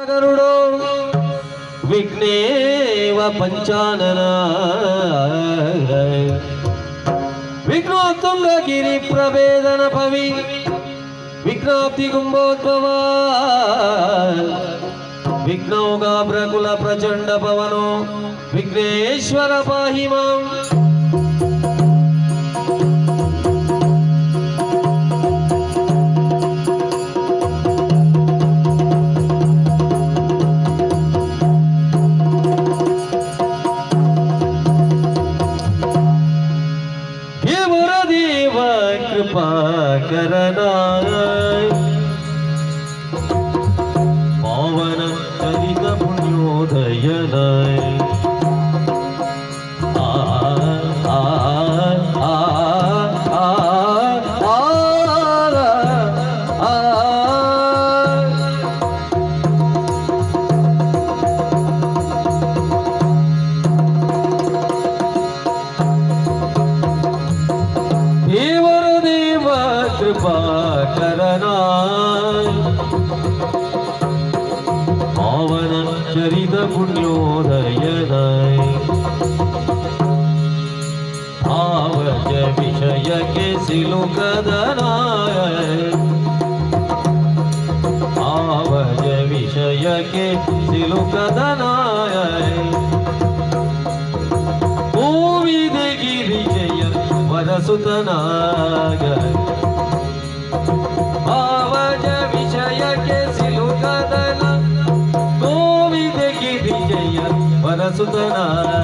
ಗರುಡೋ ವಿಘ್ನೇವ ಪಂಚಾನನ ವಿಘ್ನೋತ್ತುಂಗಗಿರಿ ಪ್ರಭೇದನ ಪವಿ ವಿಘ್ನಾಪ್ತಿ ಕುಂಭೋದ್ಭವ ವಿಘ್ನೌಗಾಭ್ರಕುಲ ಪ್ರಚಂಡ ಪವನೋ ವಿಘ್ನೇಶ್ವರ ಪಾಹಿ ಮಾಂ. देव कृपा करना पावन चरित पुण्योदयन कृपा करना पावन चरित पुण्योदयन भावज विषय के सिलुकदना भावज विषय के सिलुकदना भूविद गिरिजय वरसुतनाग भावज विषय के सिलुकदन गोविद गिरिजय वरसुतनाग